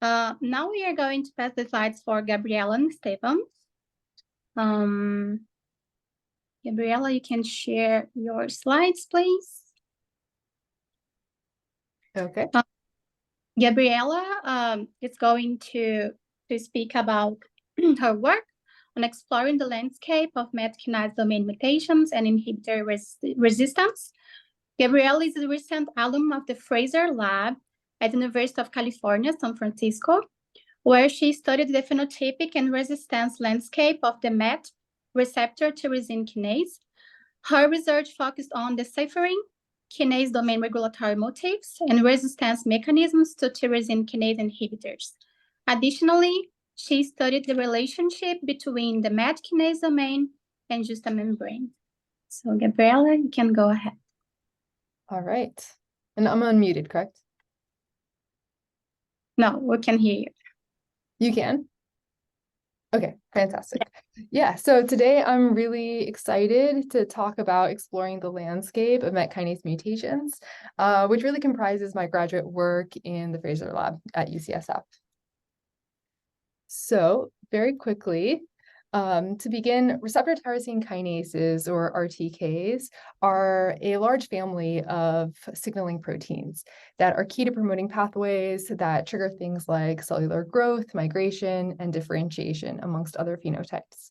Now we are going to pass the slides for Gabriella Estevam. Gabriella, you can share your slides, please. Okay. Gabriella is going to speak about her work on exploring the landscape of MET kinase domain mutations and inhibitor resistance. Gabriella is a recent alum of the Fraser Lab at the University of California, San Francisco, where she studied the phenotypic and resistance landscape of the MET receptor tyrosine kinase. Her research focused on deciphering kinase domain regulatory motifs and resistance mechanisms to tyrosine kinase inhibitors. Additionally, she studied the relationship between the MET kinase domain and justamembrane. So, Gabriella, you can go ahead. All right. And I'm unmuted, correct? No, we can hear you. You can? Okay, fantastic. Yeah, so today I'm really excited to talk about exploring the landscape of MET kinase mutations, which really comprises my graduate work in the Fraser Lab at UCSF. So very quickly, to begin, receptor tyrosine kinases, or RTKs, are a large family of signaling proteins that are key to promoting pathways that trigger things like cellular growth, migration, and differentiation, amongst other phenotypes.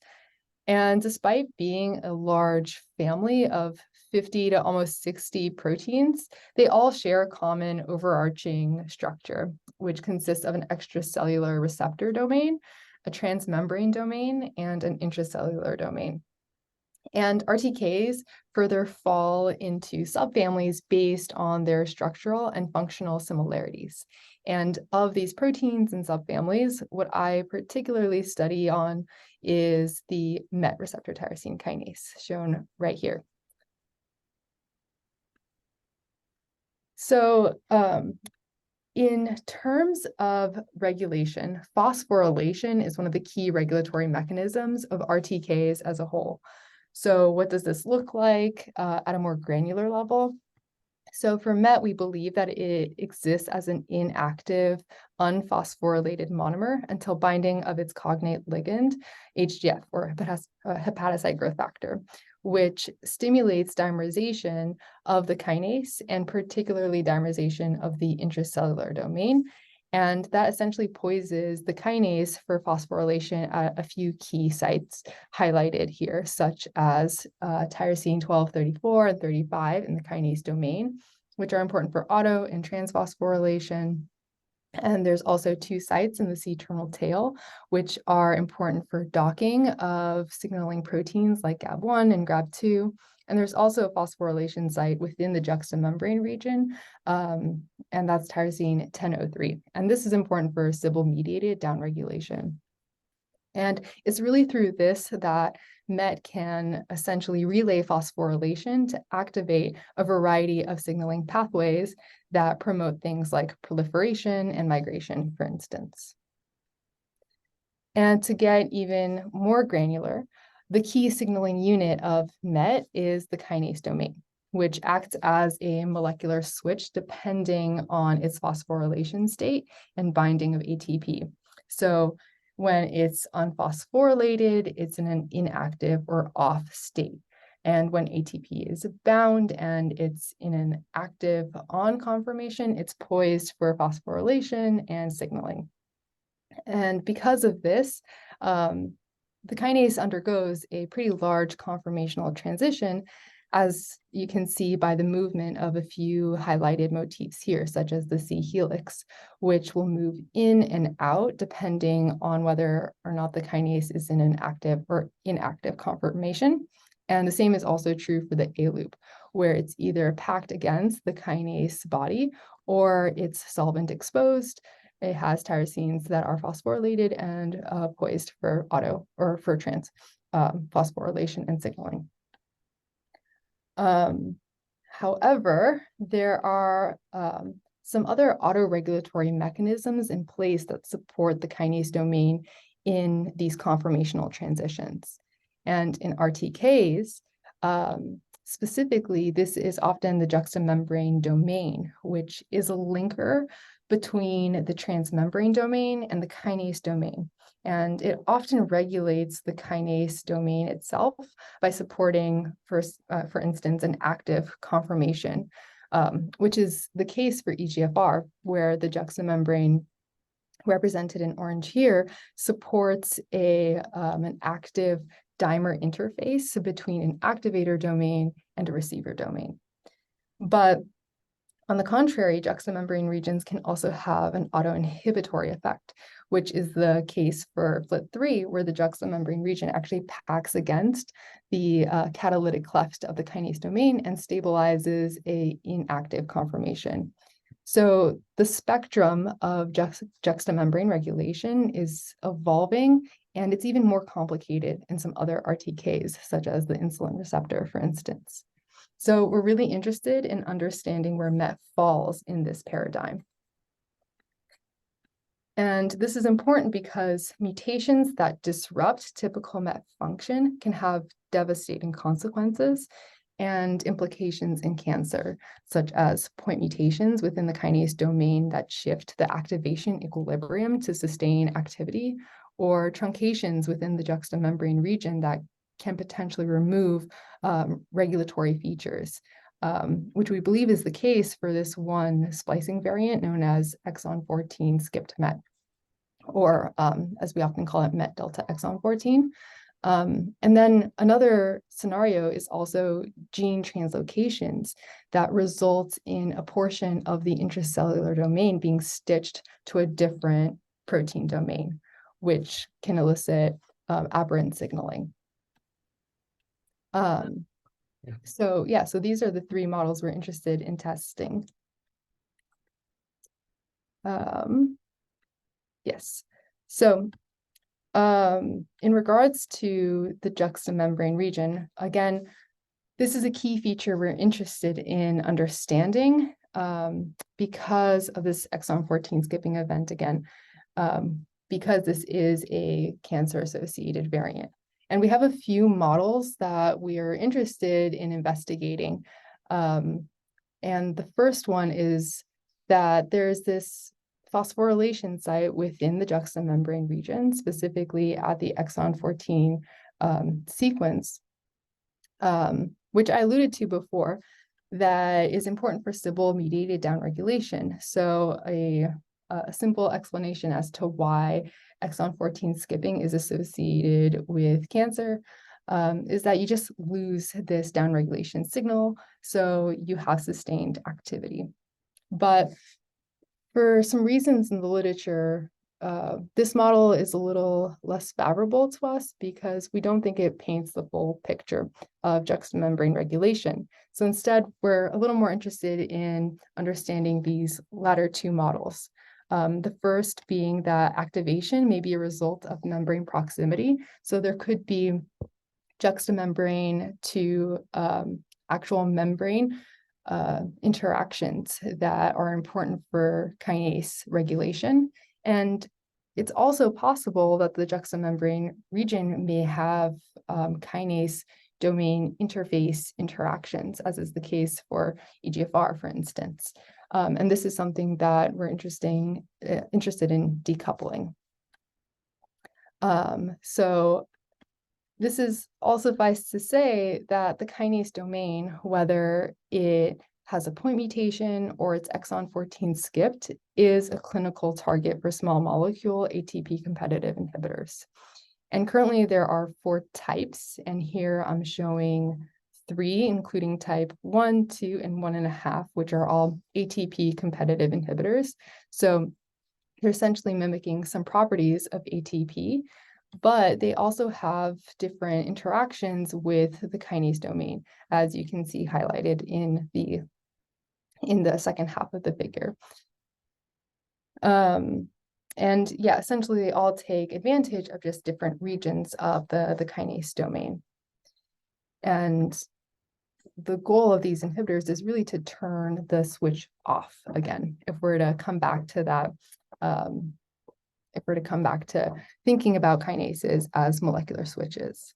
And despite being a large family of 50 to almost 60 proteins, they all share a common overarching structure, which consists of an extracellular receptor domain, a transmembrane domain, and an intracellular domain. And RTKs further fall into subfamilies based on their structural and functional similarities. And of these proteins and subfamilies, what I particularly study on is the MET receptor tyrosine kinase, shown right here. So in terms of regulation, phosphorylation is one of the key regulatory mechanisms of RTKs as a whole. So what does this look like at a more granular level? So for MET, we believe that it exists as an inactive, unphosphorylated monomer until binding of its cognate ligand, HGF, or hepatocyte growth factor, which stimulates dimerization of the kinase, and particularly dimerization of the intracellular domain. And that essentially poises the kinase for phosphorylation at a few key sites highlighted here, such as tyrosine 12, 34, and 35 in the kinase domain, which are important for auto and transphosphorylation. And there's also two sites in the C-terminal tail, which are important for docking of signaling proteins like GAB1 and GAB2. And there's also a phosphorylation site within the juxtamembrane region, and that's tyrosine 1003. And this is important for Sybil-mediated downregulation. And it's really through this that MET can essentially relay phosphorylation to activate a variety of signaling pathways that promote things like proliferation and migration, for instance. And to get even more granular, the key signaling unit of MET is the kinase domain, which acts as a molecular switch depending on its phosphorylation state and binding of ATP. So when it's unphosphorylated, it's in an inactive or off state. And when ATP is bound and it's in an active on conformation, it's poised for phosphorylation and signaling. And because of this, the kinase undergoes a pretty large conformational transition, as you can see by the movement of a few highlighted motifs here, such as the C helix, which will move in and out depending on whether or not the kinase is in an active or inactive conformation. And the same is also true for the A loop, where it's either packed against the kinase body or it's solvent exposed. It has tyrosines that are phosphorylated and poised for auto or for trans phosphorylation and signaling. However, there are some other autoregulatory mechanisms in place that support the kinase domain in these conformational transitions. And in RTKs, specifically, this is often the juxtamembrane domain, which is a linker between the transmembrane domain and the kinase domain. And it often regulates the kinase domain itself by supporting, for instance, an active conformation, which is the case for EGFR, where the juxtamembrane represented in orange here supports an active dimer interface between an activator domain and a receiver domain. But on the contrary, juxtamembrane regions can also have an autoinhibitory effect, which is the case for FLT3, where the juxtamembrane region actually packs against the catalytic cleft of the kinase domain and stabilizes an inactive conformation. So the spectrum of juxtamembrane regulation is evolving, and it's even more complicated in some other RTKs, such as the insulin receptor, for instance. So we're really interested in understanding where MET falls in this paradigm. And this is important because mutations that disrupt typical MET function can have devastating consequences and implications in cancer, such as point mutations within the kinase domain that shift the activation equilibrium to sustain activity, or truncations within the juxtamembrane region that can potentially remove regulatory features, which we believe is the case for this one splicing variant known as exon 14 skipped MET, or as we often call it, MET delta exon 14. And then another scenario is also gene translocations that result in a portion of the intracellular domain being stitched to a different protein domain, which can elicit aberrant signaling. So these are the three models we're interested in testing. Yes. So in regards to the juxtamembrane region, again, this is a key feature we're interested in understanding because of this exon 14 skipping event again, because this is a cancer-associated variant. And we have a few models that we are interested in investigating. And the first one is that there's this phosphorylation site within the juxtamembrane region, specifically at the exon 14 sequence, which I alluded to before, that is important for Sybil-mediated downregulation. So a simple explanation as to why exon 14 skipping is associated with cancer is that you just lose this downregulation signal, so you have sustained activity. But for some reasons in the literature, this model is a little less favorable to us because we don't think it paints the full picture of juxtamembrane regulation. So instead, we're a little more interested in understanding these latter two models. The first being that activation may be a result of membrane proximity. So there could be juxtamembrane to actual membrane interactions that are important for kinase regulation. And it's also possible that the juxtamembrane region may have kinase domain interface interactions, as is the case for EGFR, for instance. And this is something that we're interested in decoupling. So this is also suffice to say that the kinase domain, whether it has a point mutation or it's exon 14 skipped, is a clinical target for small molecule ATP competitive inhibitors. And currently there are 4 types, and here I'm showing 3, including type 1, 2, and 1.5, which are all ATP competitive inhibitors. So they're essentially mimicking some properties of ATP, but they also have different interactions with the kinase domain, as you can see highlighted in the second half of the figure. And yeah, essentially they all take advantage of just different regions of the kinase domain. And the goal of these inhibitors is really to turn the switch off again, if we're to come back to that, if we're to come back to thinking about kinases as molecular switches.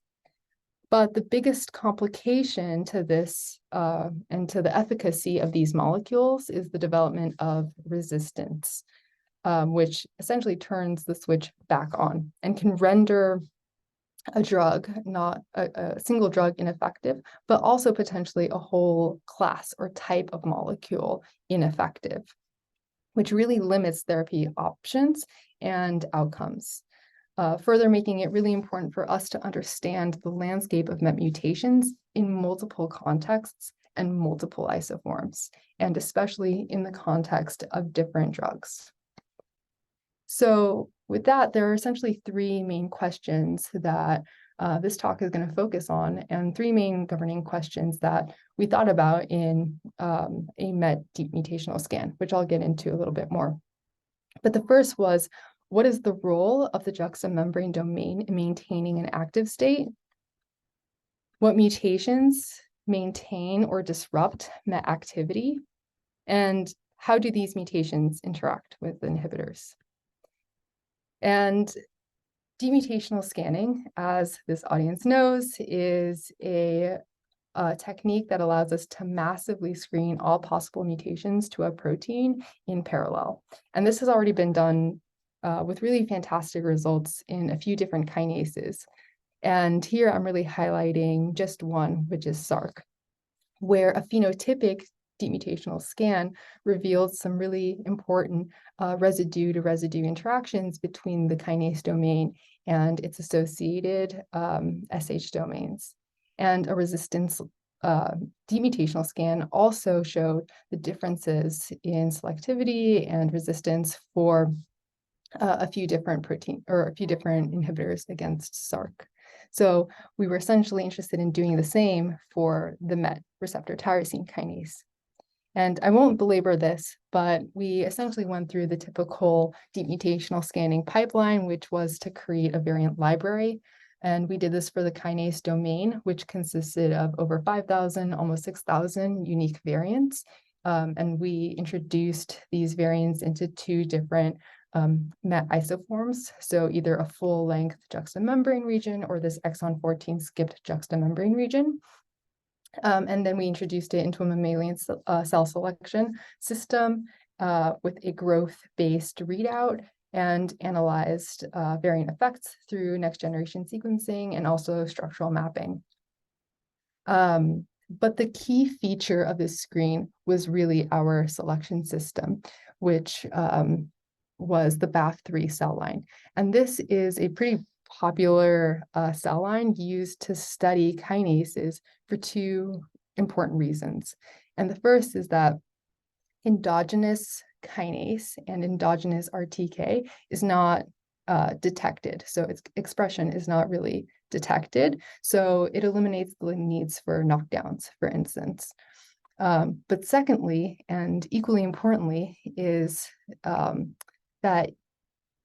But the biggest complication to this and to the efficacy of these molecules is the development of resistance, which essentially turns the switch back on and can render a drug, not a single drug, ineffective, but also potentially a whole class or type of molecule ineffective, which really limits therapy options and outcomes. Further making it really important for us to understand the landscape of MET mutations in multiple contexts and multiple isoforms, and especially in the context of different drugs. So with that, there are essentially three main questions that this talk is going to focus on, and three main governing questions that we thought about in a MET deep mutational scan, which I'll get into a little bit more. But the first was, what is the role of the juxtamembrane domain in maintaining an active state? What mutations maintain or disrupt MET activity? And how do these mutations interact with inhibitors? And demutational scanning, as this audience knows, is a technique that allows us to massively screen all possible mutations to a protein in parallel. And this has already been done with really fantastic results in a few different kinases. And here I'm really highlighting just one, which is SRC, where a phenotypic demutational scan revealed some really important residue-to-residue interactions between the kinase domain and its associated SH domains. And a resistance demutational scan also showed the differences in selectivity and resistance for a few different inhibitors against SRC. So we were essentially interested in doing the same for the MET receptor tyrosine kinase. And I won't belabor this, but we essentially went through the typical deep mutational scanning pipeline, which was to create a variant library. And we did this for the kinase domain, which consisted of over 5,000, almost 6,000 unique variants. And we introduced these variants into two different MET isoforms, so either a full-length juxtamembrane region or this exon 14 skipped juxtamembrane region. And then we introduced it into a mammalian cell selection system with a growth-based readout and analyzed variant effects through next-generation sequencing and also structural mapping. But the key feature of this screen was really our selection system, which was the BAF3 cell line. And this is a pretty popular cell line used to study kinases for two important reasons. And the first is that endogenous kinase and endogenous RTK is not detected. So its expression is not really detected. So it eliminates the needs for knockdowns, for instance. But secondly, and equally importantly, is that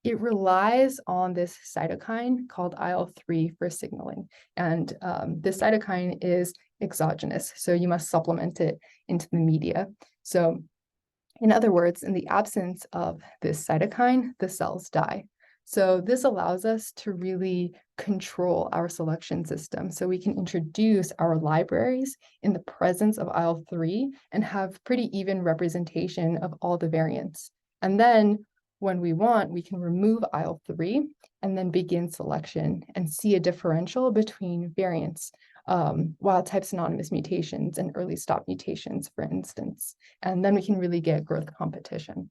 it relies on this cytokine called IL-3 for signaling. And this cytokine is exogenous, so you must supplement it into the media. So in other words, in the absence of this cytokine, the cells die. So this allows us to really control our selection system. So we can introduce our libraries in the presence of IL-3 and have pretty even representation of all the variants. And then when we want, we can remove IL-3 and then begin selection and see a differential between variants, wild type synonymous mutations and early stop mutations, for instance. And then we can really get growth competition.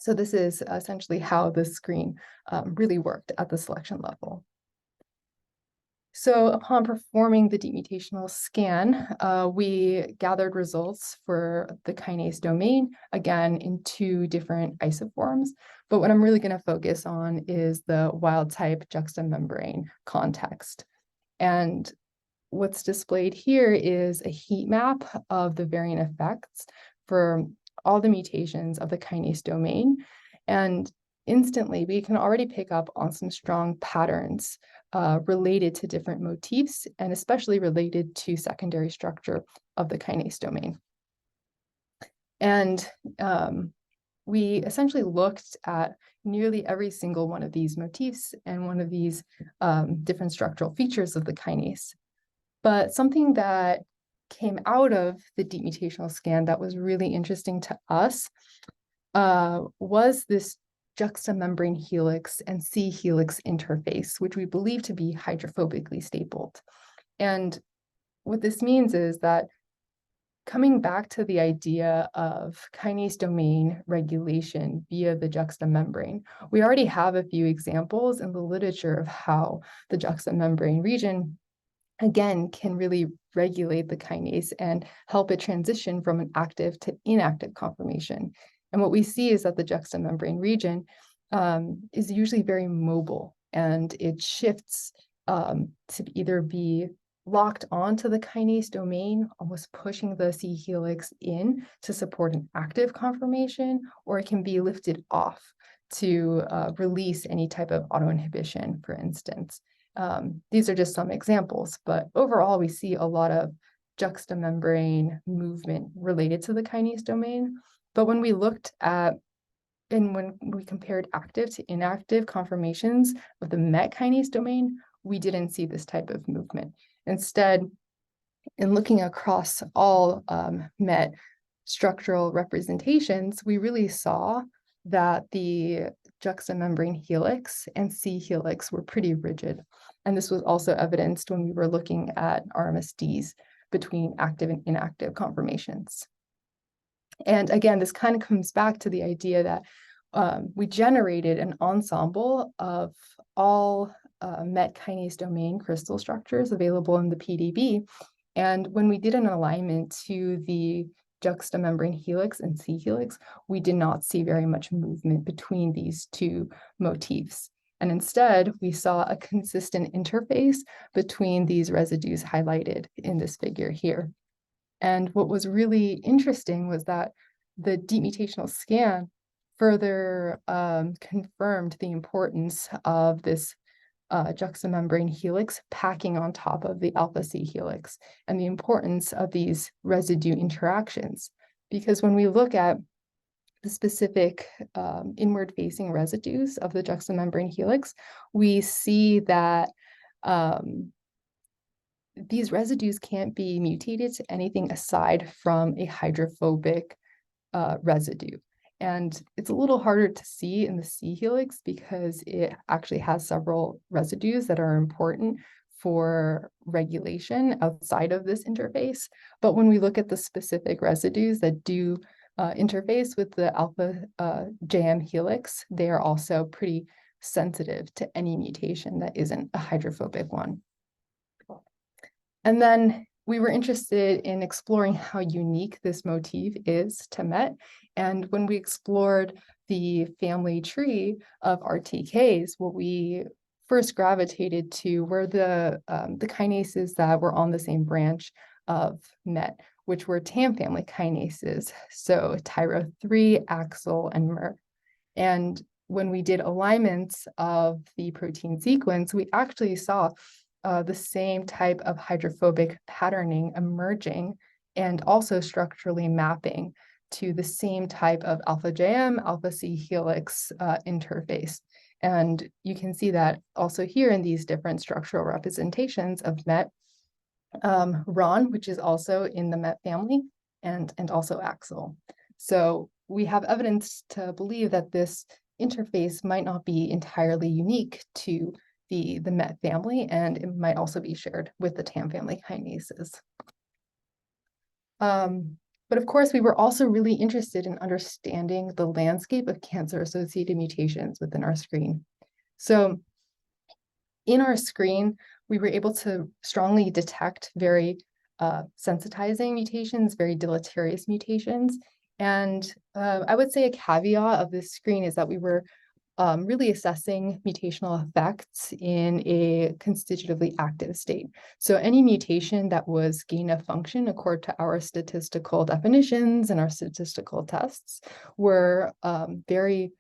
So this is essentially how the screen really worked at the selection level. So upon performing the deep mutational scan, we gathered results for the kinase domain, again, in two different isoforms. But what I'm really going to focus on is the wild type juxtamembrane context. And what's displayed here is a heat map of the variant effects for all the mutations of the kinase domain. And instantly, we can already pick up on some strong patterns related to different motifs, and especially related to secondary structure of the kinase domain. And we essentially looked at nearly every single one of these motifs and one of these different structural features of the kinase. But something that came out of the deep mutational scan that was really interesting to us was this juxtamembrane helix and C helix interface, which we believe to be hydrophobically stapled. And what this means is that coming back to the idea of kinase domain regulation via the juxtamembrane, we already have a few examples in the literature of how the juxtamembrane region, again, can really regulate the kinase and help it transition from an active to inactive conformation. And what we see is that the juxtamembrane region is usually very mobile, and it shifts to either be locked onto the kinase domain, almost pushing the C helix in to support an active conformation, or it can be lifted off to release any type of autoinhibition, for instance. These are just some examples, but overall, we see a lot of juxtamembrane movement related to the kinase domain. But when we looked at, and when we compared active to inactive conformations of the MET kinase domain, we didn't see this type of movement. Instead, in looking across all MET structural representations, we really saw that the juxtamembrane helix and C helix were pretty rigid. And this was also evidenced when we were looking at RMSDs between active and inactive conformations. And again, this kind of comes back to the idea that we generated an ensemble of all MET kinase domain crystal structures available in the PDB. And when we did an alignment to the juxtamembrane helix and C helix, we did not see very much movement between these two motifs. And instead, we saw a consistent interface between these residues highlighted in this figure here. And what was really interesting was that the deep mutational scan further confirmed the importance of this juxtamembrane helix packing on top of the alpha C helix and the importance of these residue interactions. Because when we look at the specific inward-facing residues of the juxtamembrane helix, we see that these residues can't be mutated to anything aside from a hydrophobic residue. And it's a little harder to see in the C helix because it actually has several residues that are important for regulation outside of this interface. But when we look at the specific residues that do interface with the alpha JM helix, they are also pretty sensitive to any mutation that isn't a hydrophobic one. And then we were interested in exploring how unique this motif is to MET. And when we explored the family tree of RTKs, what we first gravitated to were the kinases that were on the same branch of MET, which were TAM family kinases, so tyro3, AXL, and MER. And when we did alignments of the protein sequence, we actually saw the same type of hydrophobic patterning emerging and also structurally mapping to the same type of alpha JM, alpha C helix interface. And you can see that also here in these different structural representations of MET, RON, which is also in the MET family, and also AXL. So we have evidence to believe that this interface might not be entirely unique to the MET family, and it might also be shared with the TAM family kinases. But of course, we were also really interested in understanding the landscape of cancer-associated mutations within our screen. So in our screen, we were able to strongly detect very sensitizing mutations, very deleterious mutations. And I would say a caveat of this screen is that we were really assessing mutational effects in a constitutively active state. So any mutation that was gain of function according to our statistical definitions and our statistical tests were very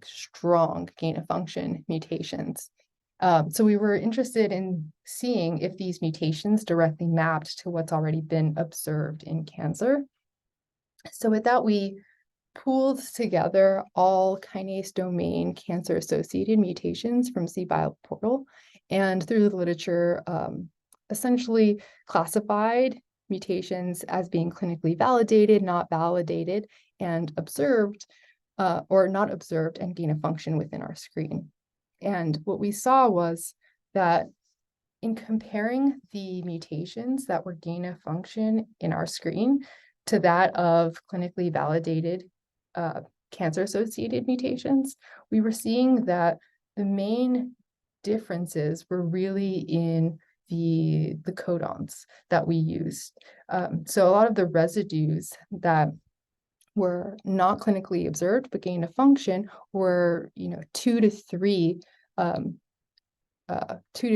strong gain of function mutations. So we were interested in seeing if these mutations directly mapped to what's already been observed in cancer. So with that, we pooled together all kinase domain cancer-associated mutations from cBioportal, and through the literature, essentially classified mutations as being clinically validated, not validated, and observed or not observed and gain of function within our screen. And what we saw was that in comparing the mutations that were gain of function in our screen to that of clinically validated cancer-associated mutations, we were seeing that the main differences were really in the codons that we used. So a lot of the residues that were not clinically observed but gain of function were, 2 to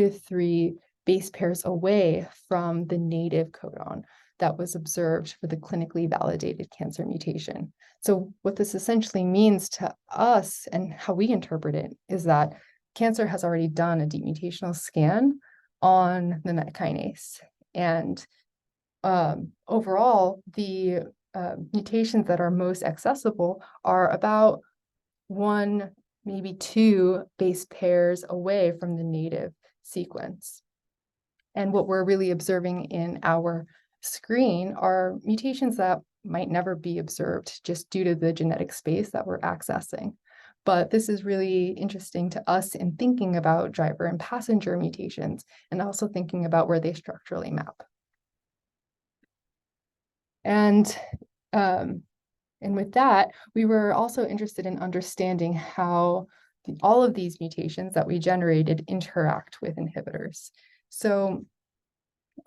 3 base pairs away from the native codon that was observed for the clinically validated cancer mutation. So what this essentially means to us and how we interpret it is that cancer has already done a deep mutational scan on the MET kinase. And overall, the mutations that are most accessible are about 1, maybe 2 base pairs away from the native sequence. And what we're really observing in our screen are mutations that might never be observed just due to the genetic space that we're accessing. But this is really interesting to us in thinking about driver and passenger mutations and also thinking about where they structurally map. And with that, we were also interested in understanding how all of these mutations that we generated interact with inhibitors. So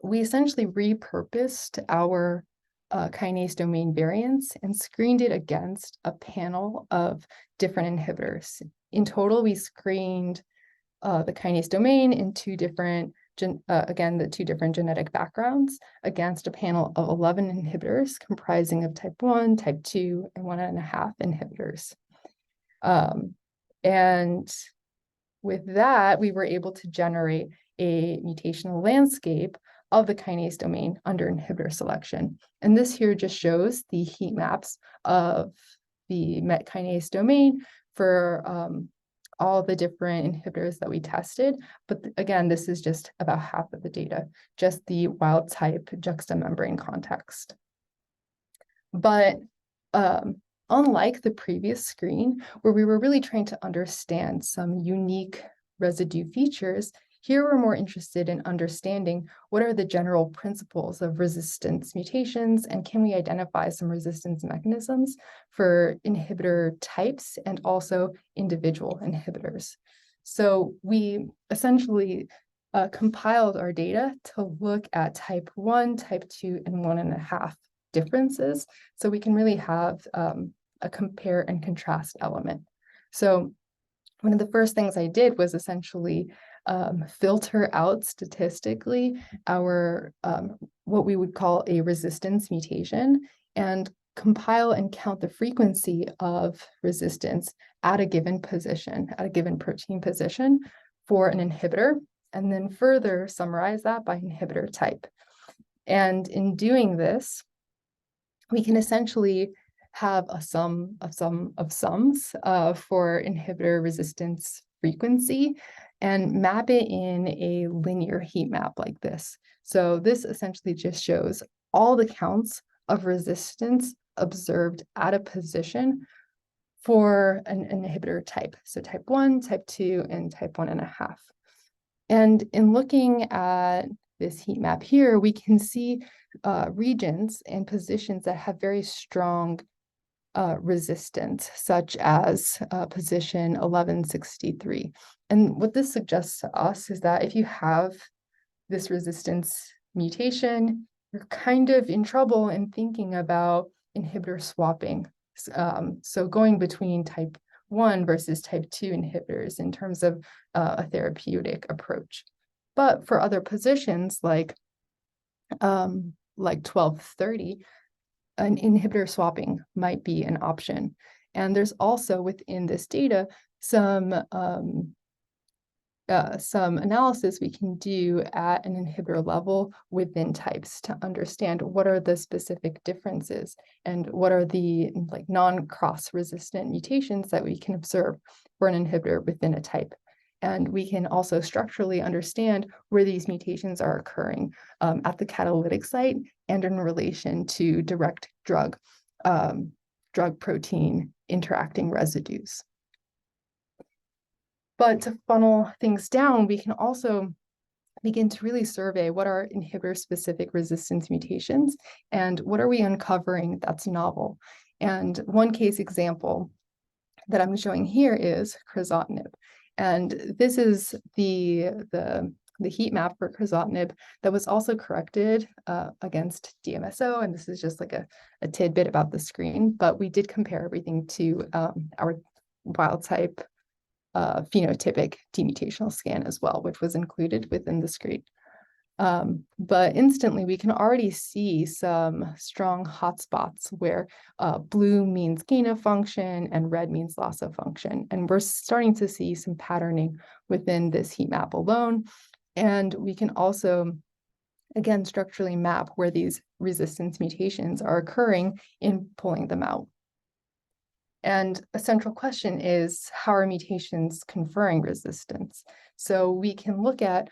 we essentially repurposed our kinase domain variants and screened it against a panel of different inhibitors. In total, we screened the kinase domain in the 2 different genetic backgrounds against a panel of 11 inhibitors comprising of type 1, type 2, and 1.5 inhibitors. And with that, we were able to generate a mutational landscape of the kinase domain under inhibitor selection. And this here just shows the heat maps of the MET kinase domain for all the different inhibitors that we tested. But again, this is just about half of the data, just the wild type juxtamembrane context. But unlike the previous screen, where we were really trying to understand some unique residue features, here we're more interested in understanding what are the general principles of resistance mutations, and can we identify some resistance mechanisms for inhibitor types and also individual inhibitors. So we essentially compiled our data to look at type 1, type 2, and 1.5 differences, so we can really have a compare and contrast element. So one of the first things I did was essentially filter out statistically our what we would call a resistance mutation and compile and count the frequency of resistance at a given position, at a given protein position for an inhibitor, and then further summarize that by inhibitor type. And in doing this, we can essentially have a sum of sums for inhibitor resistance frequency and map it in a linear heat map like this. So this essentially just shows all the counts of resistance observed at a position for an inhibitor type. So type 1, type 2, and type 1.5. And in looking at this heat map here, we can see regions and positions that have very strong resistance, such as position 1163. And what this suggests to us is that if you have this resistance mutation, you're kind of in trouble in thinking about inhibitor swapping. So going between type 1 versus type 2 inhibitors in terms of a therapeutic approach. But for other positions like 1230, an inhibitor swapping might be an option. And there's also within this data some analysis we can do at an inhibitor level within types to understand what are the specific differences and what are the non-cross resistant mutations that we can observe for an inhibitor within a type. And we can also structurally understand where these mutations are occurring at the catalytic site and in relation to direct drug protein interacting residues. But to funnel things down, we can also begin to really survey what are inhibitor-specific resistance mutations and what are we uncovering that's novel. And one case example that I'm showing here is crizotinib. And this is the heat map for crizotinib that was also corrected against DMSO. And this is just like a tidbit about the screen, but we did compare everything to our wild type phenotypic demutational scan as well, which was included within the screen. But instantly we can already see some strong hotspots where blue means gain of function and red means loss of function. And we're starting to see some patterning within this heat map alone. And we can also, again, structurally map where these resistance mutations are occurring in pulling them out. And a central question is, how are mutations conferring resistance? So we can look at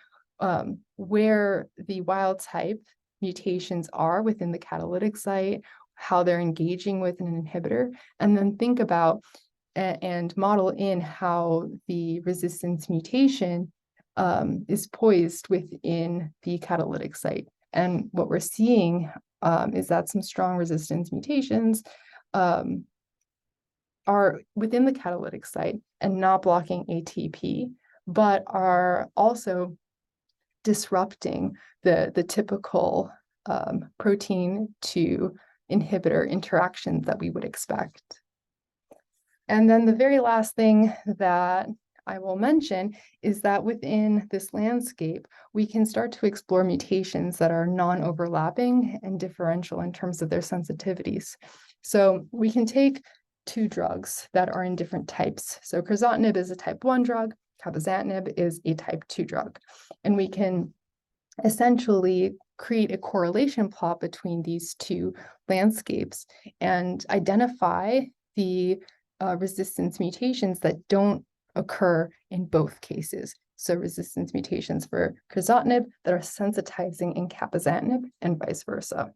where the wild type mutations are within the catalytic site, how they're engaging with an inhibitor, and then think about and model in how the resistance mutation is poised within the catalytic site. And what we're seeing is that some strong resistance mutations are within the catalytic site and not blocking ATP, but are also disrupting the typical protein to inhibitor interactions that we would expect. And then the very last thing that I will mention is that within this landscape, we can start to explore mutations that are non-overlapping and differential in terms of their sensitivities. So we can take two drugs that are in different types. So crizotinib is a type 1 drug, cabozantinib is a type 2 drug. And we can essentially create a correlation plot between these two landscapes and identify the resistance mutations that don't occur in both cases. So resistance mutations for crizotinib that are sensitizing in cabozantinib and vice versa.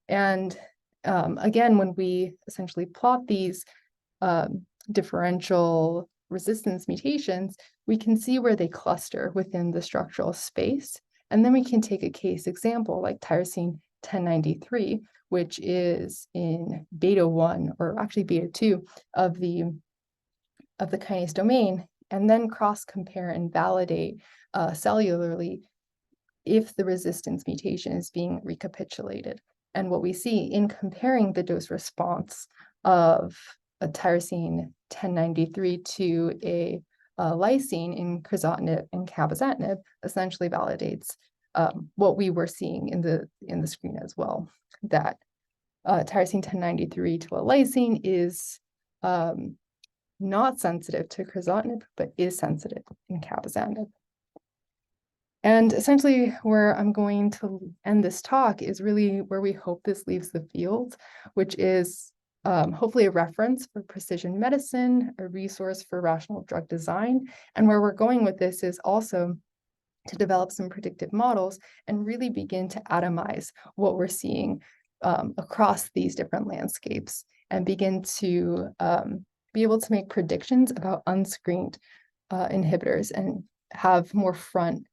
And again, when we essentially plot these differential resistance mutations, we can see where they cluster within the structural space. And then we can take a case example like tyrosine 1093, which is in beta 1 or actually beta 2 of the kinase domain, and then cross-compare and validate cellularly if the resistance mutation is being recapitulated. And what we see in comparing the dose response of a tyrosine 1093 to a lysine in crizotinib and cabozantinib essentially validates what we were seeing in the screen as well, that tyrosine 1093 to a lysine is not sensitive to crizotinib, but is sensitive in cabozantinib. And essentially where I'm going to end this talk is really where we hope this leaves the field, which is hopefully a reference for precision medicine, a resource for rational drug design. And where we're going with this is also to develop some predictive models and really begin to atomize what we're seeing across these different landscapes and begin to be able to make predictions about unscreened inhibitors and have more front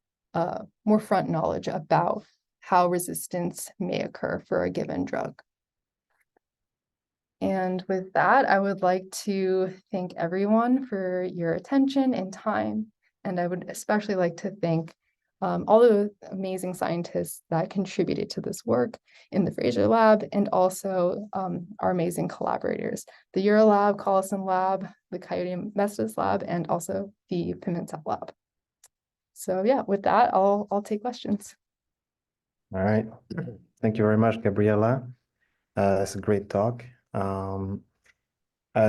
knowledge about how resistance may occur for a given drug. And with that, I would like to thank everyone for your attention and time. And I would especially like to thank all the amazing scientists that contributed to this work in the Fraser Lab, and also our amazing collaborators, the Eurolab, Collison Lab, the Coyote Mestis Lab, and also the Pimentel Lab. So yeah, with that, I'll take questions. All right. Thank you very much, Gabriella. That's a great talk.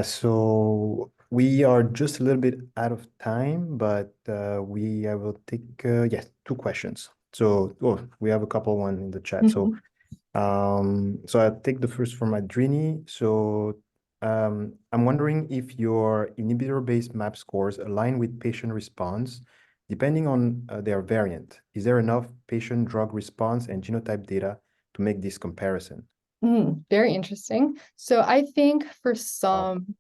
So we are just a little bit out of time, but I will take yes, 2 questions. So we have a couple one in the chat. So I'll take the first from Adrini. So I'm wondering if your inhibitor-based map scores align with patient response, depending on their variant. Is there enough patient drug response and genotype data to make this comparison? Very interesting. So I think for some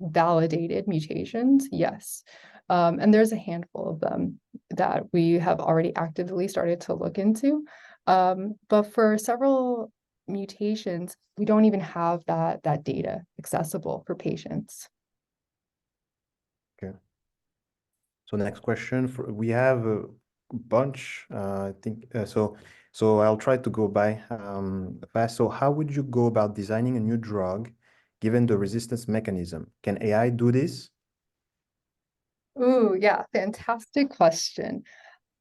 validated mutations, yes. And there's a handful of them that we have already actively started to look into. But for several mutations, we don't even have that data accessible for patients. Okay. So next question, we have a bunch, I think, so I'll try to go by fast. So how would you go about designing a new drug given the resistance mechanism? Can AI do this? Ooh, yeah, fantastic question.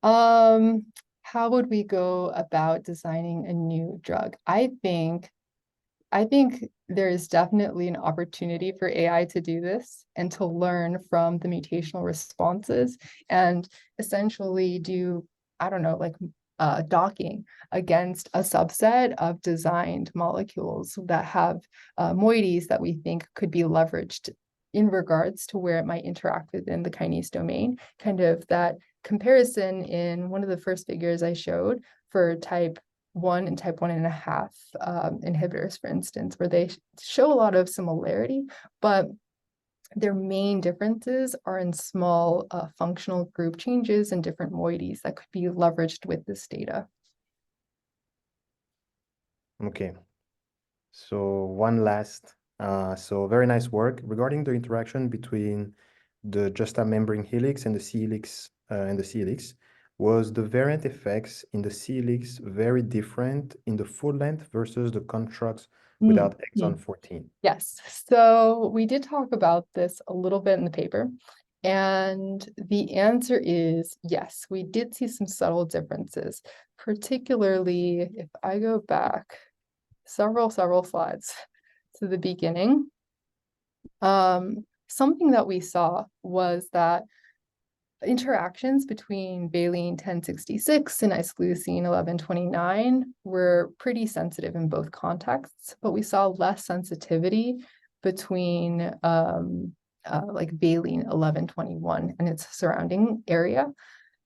How would we go about designing a new drug? I think there is definitely an opportunity for AI to do this and to learn from the mutational responses and essentially do, I don't know, like docking against a subset of designed molecules that have moieties that we think could be leveraged in regards to where it might interact within the kinase domain. Kind of that comparison in one of the first figures I showed for type 1 and type 1.5 inhibitors, for instance, where they show a lot of similarity, but their main differences are in small functional group changes and different moieties that could be leveraged with this data. Okay. So one last, so very nice work regarding the interaction between the justa membrane helix and the C helix Was the variant effects in the C helix very different in the full length versus the constructs without exon 14? Yes, so we did talk about this a little bit in the paper, and the answer is yes, we did see some subtle differences, particularly if I go back several slides to the beginning. Something that we saw was that interactions between valine 1066 and isoleucine 1129 were pretty sensitive in both contexts, but we saw less sensitivity between like valine 1121 and its surrounding area.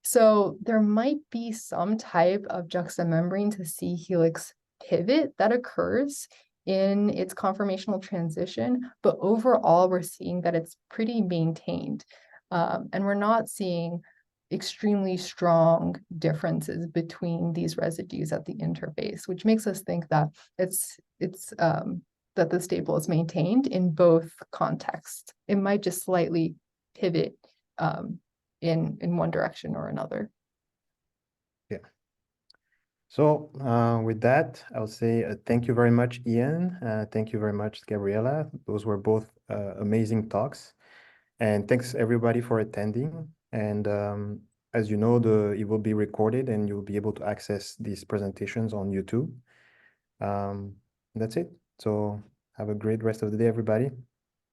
So there might be some type of juxtamembrane to C helix pivot that occurs in its conformational transition, but overall we're seeing that it's pretty maintained. And we're not seeing extremely strong differences between these residues at the interface, which makes us think that that the stable is maintained in both contexts. It might just slightly pivot in one direction or another. Yeah. So with that, I'll say thank you very much, Ian. Thank you very much, Gabriella. Those were both amazing talks. And thanks everybody for attending. And as you know, it will be recorded and you'll be able to access these presentations on YouTube. That's it. So have a great rest of the day, everybody.